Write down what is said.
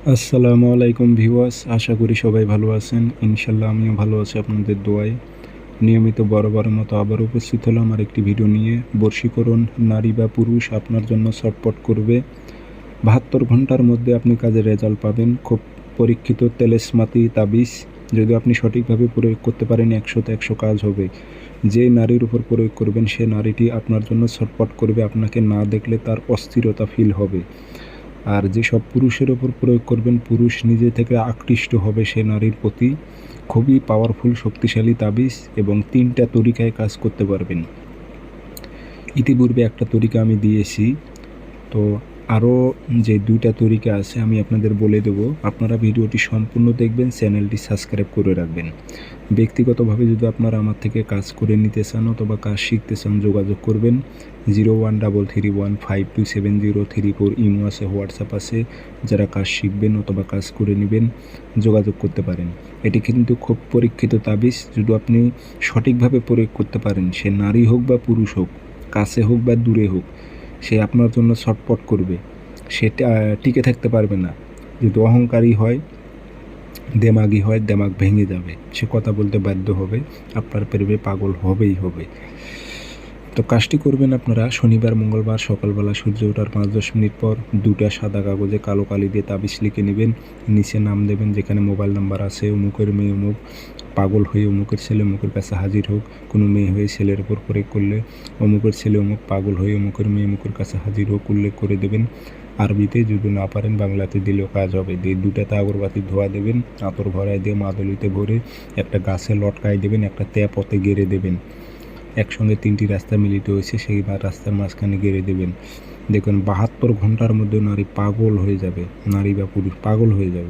আসসালামু আলাইকুম ভিউয়ার্স, আশা করি সবাই ভালো আছেন। ইনশাল্লাহ আমিও ভালো আছি আপনাদের দোয়ায়। নিয়মিত বরাবরের মতো আবার উপস্থিত হলাম আর একটি ভিডিও নিয়ে। বশীকরণ নারী বা পুরুষ আপনার জন্য ছটফট করবে। ৭২ ঘন্টার মধ্যে আপনি কাজের রেজাল্ট পাবেন। খুব পরীক্ষিত তেলেসমাতি তাবিজ। যদি আপনি সঠিকভাবে প্রয়োগ করতে পারেন ১০০তে ১০০ কাজ হবে। যে নারীর উপর প্রয়োগ করবেন সে নারীটি আপনার জন্য ছটফট করবে। আপনাকে না দেখলে তার অস্থিরতা ফিল হবে। আর যেসব পুরুষের ওপর প্রয়োগ করবেন পুরুষ নিজে থেকে আকৃষ্ট হবে সে নারীর প্রতি। খুবই পাওয়ারফুল শক্তিশালী তাবিজ এবং ৩টা তরিকায় কাজ করতে পারবেন। ইতিপূর্বে একটা তরিকা আমি দিয়েছি, তো আরও যে ২টা তরিকা আছে আমি আপনাদের বলে দেবো। আপনারা ভিডিওটি সম্পূর্ণ দেখবেন, চ্যানেলটি সাবস্ক্রাইব করে রাখবেন। ব্যক্তিগতভাবে যদি আপনারা আমার থেকে কাজ করে নিতে চান অথবা কাজ শিখতে চান যোগাযোগ করবেন। 0133152703 ইমো আছে, হোয়াটসঅ্যাপ আছে। যারা কাজ শিখবেন অথবা কাজ করে নেবেন যোগাযোগ করতে পারেন। এটি কিন্তু খুব পরীক্ষিত তাবিজ। যদি আপনি সঠিকভাবে প্রয়োগ করতে পারেন, সে নারী হোক বা পুরুষ হোক, কাছে হোক বা দূরে হোক, সে আপনার জন্য ছটফট করবে। সে টিকে থাকতে পারবে না। যদি অহংকারী হয়, দেমাগি হয়, দেমাগ ভেঙে যাবে, সে কথা বলতে বাধ্য হবে, আপনার প্রেমে পাগল হবেই হবে। তো কাজটি করবেন আপনারা শনিবার মঙ্গলবার সকালবেলা সূর্য ওঠার ৫-১০ মিনিট পর 2টা সাদা কাগজে কালো কালি দিয়ে তাবিজ লিখে নেবেন। নিচে নাম দেবেন, যেখানে মোবাইল নাম্বার আছে, অমুকের মেয়ে অমুক পাগল হয়ে অমুকের ছেলে অমুকের কাছে হাজির হোক। কোনো মেয়ে হয়ে ছেলের উপর প্রয়োগ করলে অমুকের ছেলে অমুক পাগল হয়ে অমুকের মেয়ে অমুকের কাছে হাজির হোক উল্লেখ করে দেবেন। আরবিতে, যদি না পারেন বাংলাতে দিলেও কাজ হবে। দিয়ে 2টাতে আগরবাতির ধোয়া দেবেন, আতর ভরায় দিয়ে মাদুলিতে ভরে একটা গাছে লটকায় দেবেন, একটা পথে গেড়ে দেবেন। একসঙ্গে 3টি রাস্তা মিলিত হয়েছে, সেই রাস্তার মাঝখানে গেড়ে দেবেন। দেখুন ৭২ ঘন্টার মধ্যে নারী পাগল হয়ে যাবে, নারী বা পুরুষ পাগল হয়ে যাবে।